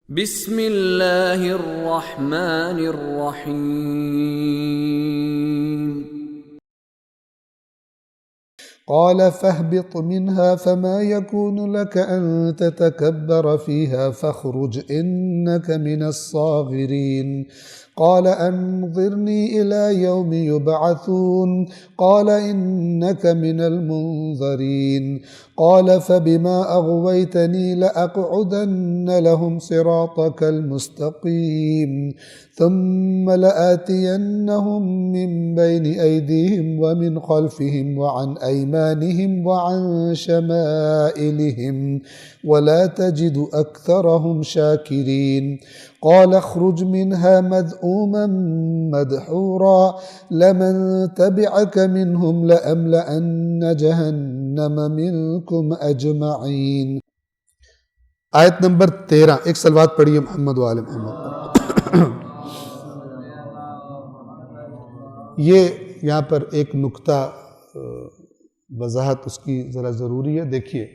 بسم اللہ الرحمن الرحیم قال فاهبط منها فما يكون لك أن تتكبر فيها فاخرج إنك من الصاغرين قال أنظرني إلى يوم يبعثون قال إنك من المنظرين قال فبما أغويتني لأقعدن لهم صراطك المستقيم ثم لآتينهم من بين أيديهم ومن خلفهم وعن أيمانهم وعن شمائلهم ولا تجد أكثرهم شاكرين قال اخرج منها مذءوما مدحورا لمن تبعك منهم لأملأن جهنم منكم أجمعين۔ آیت نمبر 13، ایک صلوات پڑھیے محمد و آل محمد۔ یہ یہاں پر ایک نکتہ وضاحت اس کی ذرا ضروری ہے۔ دیکھیے،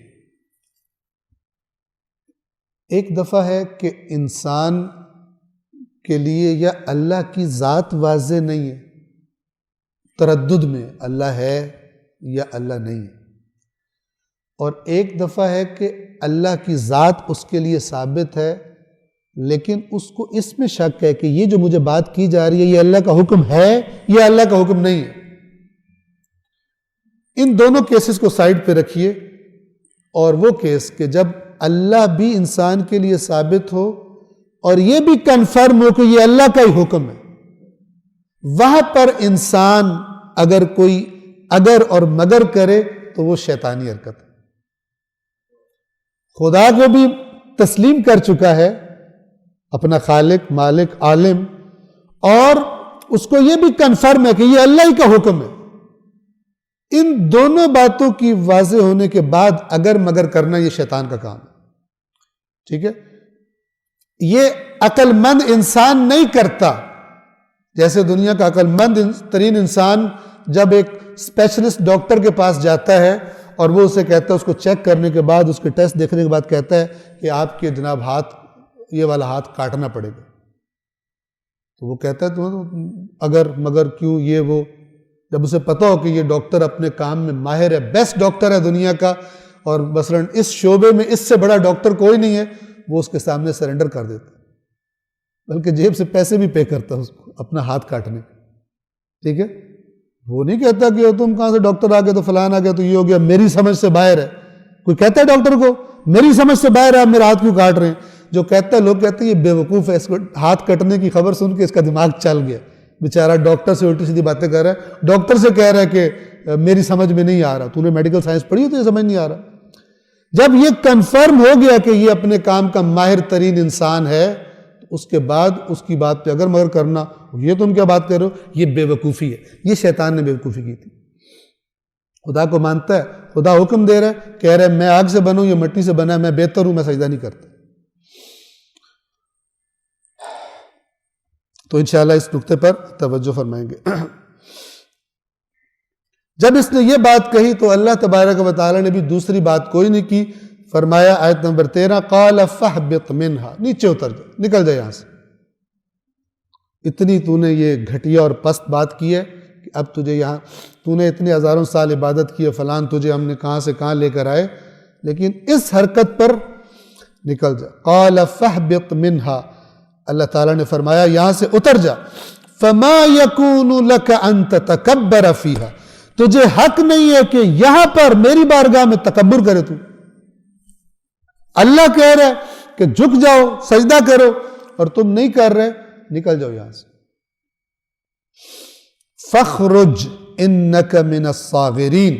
ایک دفعہ ہے کہ انسان کے لیے یا اللہ کی ذات واضح نہیں ہے، تردد میں اللہ ہے یا اللہ نہیں ہے، اور ایک دفعہ ہے کہ اللہ کی ذات اس کے لیے ثابت ہے لیکن اس کو اس میں شک ہے کہ یہ جو مجھے بات کی جا رہی ہے یہ اللہ کا حکم ہے یا اللہ کا حکم نہیں ہے۔ ان دونوں کیسز کو سائیڈ پہ رکھیے، اور وہ کیس کہ جب اللہ بھی انسان کے لیے ثابت ہو اور یہ بھی کنفرم ہو کہ یہ اللہ کا ہی حکم ہے، وہاں پر انسان اگر کوئی اگر اور مگر کرے تو وہ شیطانی حرکت ہے۔ خدا کو بھی تسلیم کر چکا ہے، اپنا خالق، مالک، عالم، اور اس کو یہ بھی کنفرم ہے کہ یہ اللہ ہی کا حکم ہے۔ ان دونوں باتوں کی واضح ہونے کے بعد اگر مگر کرنا یہ شیطان کا کام ہے، ٹھیک ہے؟ یہ عقل مند انسان نہیں کرتا۔ جیسے دنیا کا عقل مند ترین انسان جب ایک اسپیشلسٹ ڈاکٹر کے پاس جاتا ہے اور وہ اسے کہتا ہے، اس کو چیک کرنے کے بعد، اس کے ٹیسٹ دیکھنے کے بعد کہتا ہے کہ آپ کے جناب ہاتھ، یہ والا ہاتھ کاٹنا پڑے گا، تو وہ کہتا ہے تو اگر مگر کیوں یہ وہ، جب اسے پتہ ہو کہ یہ ڈاکٹر اپنے کام میں ماہر ہے، بیسٹ ڈاکٹر ہے دنیا کا، اور مثلا اس شعبے میں اس سے بڑا ڈاکٹر کوئی نہیں ہے، وہ اس کے سامنے سرنڈر کر دیتا، بلکہ جیب سے پیسے بھی پے کرتا اس کو اپنا ہاتھ کاٹنے، ٹھیک ہے؟ وہ نہیں کہتا کہ تم کہاں سے ڈاکٹر آ گئے تو فلان آ گیا تو یہ ہو گیا، میری سمجھ سے باہر ہے۔ کوئی کہتا ہے ڈاکٹر کو میری سمجھ سے باہر ہے، آپ میرا ہاتھ کیوں کاٹ رہے ہیں؟ جو کہتا ہے، لوگ کہتے ہیں یہ بے وقوف ہے، اس کو ہاتھ کٹنے کی خبر سن کے اس کا دماغ چل گیا، بیچارہ ڈاکٹر سے الٹی سیدھی باتیں کر رہا ہے، ڈاکٹر سے کہہ رہا ہے کہ میری سمجھ میں نہیں آ رہا، تو نے میڈیکل سائنس پڑھی ہے تو یہ سمجھ نہیں آ رہا۔ جب یہ کنفرم ہو گیا کہ یہ اپنے کام کا ماہر ترین انسان ہے، اس کے بعد اس کی بات پہ اگر مگر کرنا، یہ تم کیا بات کر رہے ہو، یہ بے وقوفی ہے۔ یہ شیطان نے بے وقوفی کی تھی۔ خدا کو مانتا ہے، خدا حکم دے رہا ہے، کہہ رہا ہے میں آگ سے بنوں یا مٹی سے بنا ہے، میں بہتر ہوں، میں سجدہ نہیں کرتا۔ تو انشاءاللہ اس نقطے پر توجہ فرمائیں گے۔ جب اس نے یہ بات کہی تو اللہ تبارک و تعالی نے بھی دوسری بات کوئی نہیں کی، فرمایا آیت نمبر 13، قال فاہبط منہا، نیچے اتر جا، نکل جا یہاں سے۔ اتنی تو نے یہ گھٹیا اور پست بات کی ہے کہ اب تجھے یہاں، تو نے اتنے ہزاروں سال عبادت کی ہے، فلان تجھے ہم نے کہاں سے کہاں لے کر آئے، لیکن اس حرکت پر نکل جا۔ قال فاہبط منہا، اللہ تعالیٰ نے فرمایا یہاں سے اتر جا۔ فما یکون لک ان تتکبر فیہا، تجھے حق نہیں ہے کہ یہاں پر میری بارگاہ میں تکبر کرے۔ تو اللہ کہہ رہا ہے کہ جھک جاؤ، سجدہ کرو، اور تم نہیں کر رہے، نکل جاؤ یہاں سے۔ فخرج انک من الصاغرین،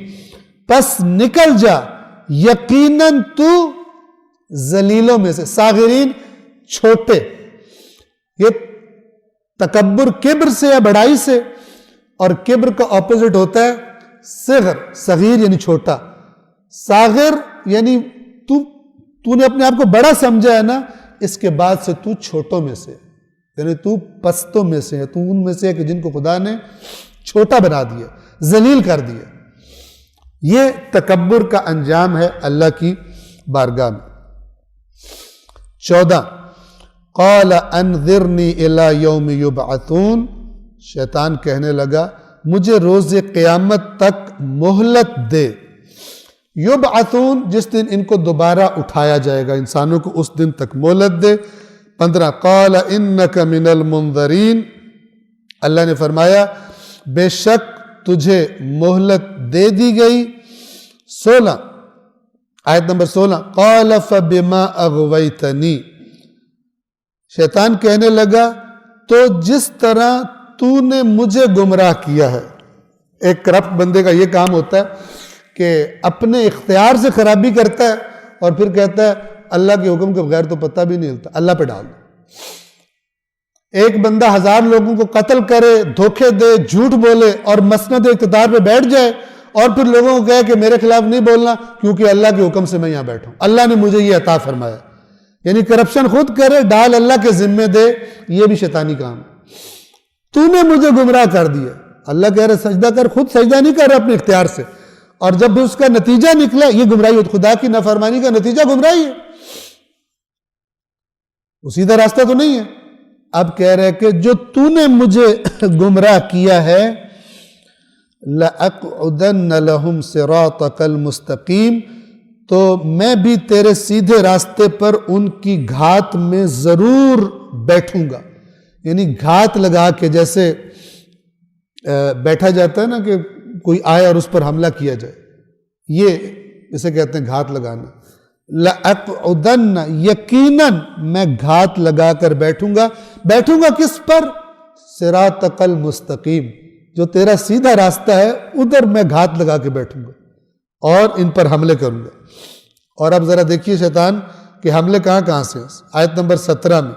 پس نکل جا، یقیناً تو ذلیلوں میں سے۔ صاغرین چھوٹے، یہ تکبر کبر سے یا بڑائی سے، اور کبر کا اپوزٹ ہوتا ہے صغر، صغیر یعنی چھوٹا، صاغر یعنی تو نے اپنے آپ کو بڑا سمجھا ہے نا، اس کے بعد سے تو چھوٹوں میں سے، یعنی تو پستوں میں سے ہے، تو ان میں سے ہے کہ جن کو خدا نے چھوٹا بنا دیا، ذلیل کر دیا۔ یہ تکبر کا انجام ہے اللہ کی بارگاہ میں۔ 14، قال انذرنی الی یوم یبعثون، شیطان کہنے لگا مجھے روز قیامت تک مہلت دے. یبعثون، جس دن ان کو دوبارہ اٹھایا جائے گا، انسانوں کو اس دن تک مہلت دے. 15 قال انک من المنذرین، اللہ نے فرمایا بے شک تجھے مہلت دے دی گئی. 16 آیت نمبر 16 قال فبما اغویتنی، شیطان کہنے لگا تو جس طرح تو نے مجھے گمراہ کیا ہے. ایک کرپٹ بندے کا یہ کام ہوتا ہے کہ اپنے اختیار سے خرابی کرتا ہے اور پھر کہتا ہے اللہ کے حکم کے بغیر تو پتہ بھی نہیں ہلتا، اللہ پہ ڈال دو. ایک بندہ 1000 لوگوں کو قتل کرے، دھوکے دے، جھوٹ بولے اور مسند اقتدار پہ بیٹھ جائے اور پھر لوگوں کو کہے کہ میرے خلاف نہیں بولنا کیونکہ اللہ کے حکم سے میں یہاں بیٹھا ہوں، اللہ نے مجھے یہ عطا فرمایا. یعنی کرپشن خود کرے، ڈال اللہ کے ذمے دے، یہ بھی شیطانی کام ہے. تو نے مجھے گمراہ کر دیا، اللہ کہہ رہے سجدہ کر، خود سجدہ نہیں کر رہا اپنے اختیار سے، اور جب بھی اس کا نتیجہ نکلا یہ گمراہی ہوتی. خدا کی نافرمانی کا نتیجہ گمراہی ہے، وہ سیدھا راستہ تو نہیں ہے. اب کہہ رہے کہ جو تو نے مجھے گمراہ کیا ہے لَأَقْعُدَنَّ لَهُمْ صِرَاطَكَ الْمُسْتَقِيمِ، تو میں بھی تیرے سیدھے راستے پر ان کی گھات میں ضرور بیٹھوں گا. یعنی گھات لگا کے، جیسے بیٹھا جاتا ہے نا کہ کوئی آئے اور اس پر حملہ کیا جائے، یہ اسے کہتے ہیں گھات لگانا. لَأَقْعُدَنَّ، یقیناً میں گھات لگا کر بیٹھوں گا. بیٹھوں گا کس پر؟ صراطک المستقیم، جو تیرا سیدھا راستہ ہے ادھر میں گھات لگا کے بیٹھوں گا اور ان پر حملے کروں گا. اور اب ذرا دیکھیے شیطان کے حملے کہاں کہاں سے. آیت نمبر 17 میں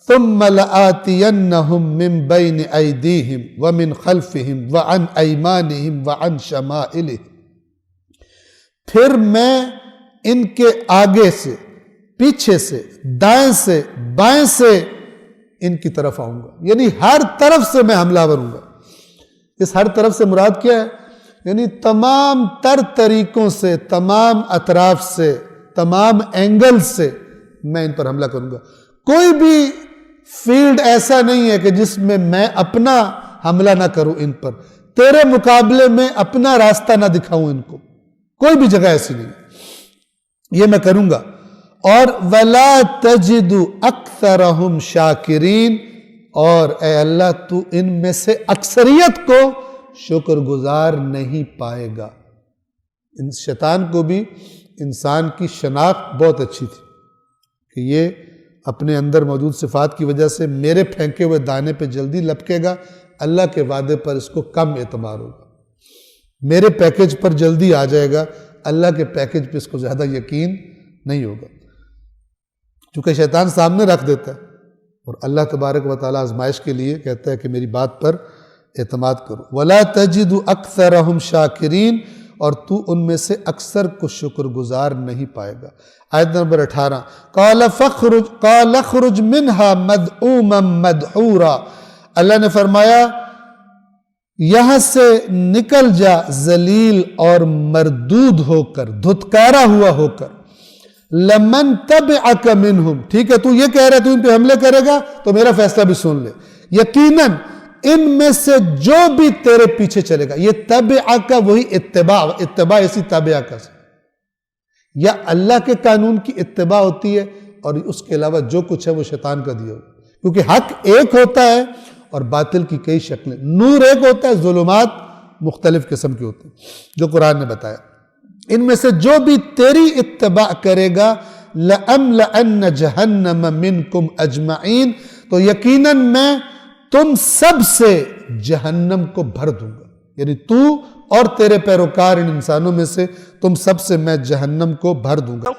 ثم لآتینہم من بین ایدیہم ومن خلفہم وعن ایمانہم وعن شمائلہم، پھر میں ان کے آگے سے، پیچھے سے، دائیں سے، بائیں سے ان کی طرف آؤں گا. یعنی ہر طرف سے میں حملہ آور ہوں گا. اس ہر طرف سے مراد کیا ہے؟ یعنی تمام تر طریقوں سے، تمام اطراف سے، تمام اینگل سے میں ان پر حملہ کروں گا. کوئی بھی فیلڈ ایسا نہیں ہے کہ جس میں اپنا حملہ نہ کروں ان پر، تیرے مقابلے میں اپنا راستہ نہ دکھاؤں ان کو. کوئی بھی جگہ ایسی نہیں، یہ میں کروں گا. اور وَلَا تَجِدُ أَكْثَرَهُمْ شَاكِرِينَ، اور اے اللہ تو ان میں سے اکثریت کو شکر گزار نہیں پائے گا. ان شیطان کو بھی انسان کی شناخت بہت اچھی تھی کہ یہ اپنے اندر موجود صفات کی وجہ سے میرے پھینکے ہوئے دانے پہ جلدی لپکے گا، اللہ کے وعدے پر اس کو کم اعتبار ہوگا. میرے پیکج پر جلدی آ جائے گا، اللہ کے پیکج پہ اس کو زیادہ یقین نہیں ہوگا. چونکہ شیطان سامنے رکھ دیتا ہے اور اللہ تبارک و تعالیٰ آزمائش کے لیے کہتا ہے کہ میری بات پر اعتماد کرو. وَلَا تَجِدُ أَكْثَرَهُمْ شَاكِرِينَ، اور تو ان میں سے اکثر کو شکر گزار نہیں پائے گا. آیت نمبر 18 قَالَ اخْرُجْ مِنْهَا مَدْعُومًا مَدْحُورًا، اللہ نے فرمایا یہاں سے نکل جا ذلیل اور مردود ہو کر، دھتکارا ہوا ہو کر. لَمَنْ تَبِعَكَ مِنْهُمْ، ٹھیک ہے تو یہ کہہ رہا ہے تو ان پہ حملے کرے گا تو میرا فیصلہ بھی سن لے. یقیناً ان میں سے جو بھی تیرے پیچھے چلے گا، یہ تَبِعَكَ وہی اتباع اسی تابعہ سے، یا اللہ کے قانون کی اتباع ہوتی ہے اور اس کے علاوہ جو کچھ ہے وہ شیطان کا دیا ہوگا. کیونکہ حق ایک ہوتا ہے اور باطل کی کئی شکلیں، نور ایک ہوتا ہے، ظلمات مختلف قسم کے ہوتے ہیں جو قرآن نے بتایا. ان میں سے جو بھی تیری اتباع کرے گا لَأَمْلَأَنَّ جَهَنَّمَ مِنْكُمْ أَجْمَعِينَ، تو یقیناً میں تم سب سے جہنم کو بھر دوں گا. یعنی تو اور تیرے پیروکار ان انسانوں میں سے تم سب سے میں جہنم کو بھر دوں گا.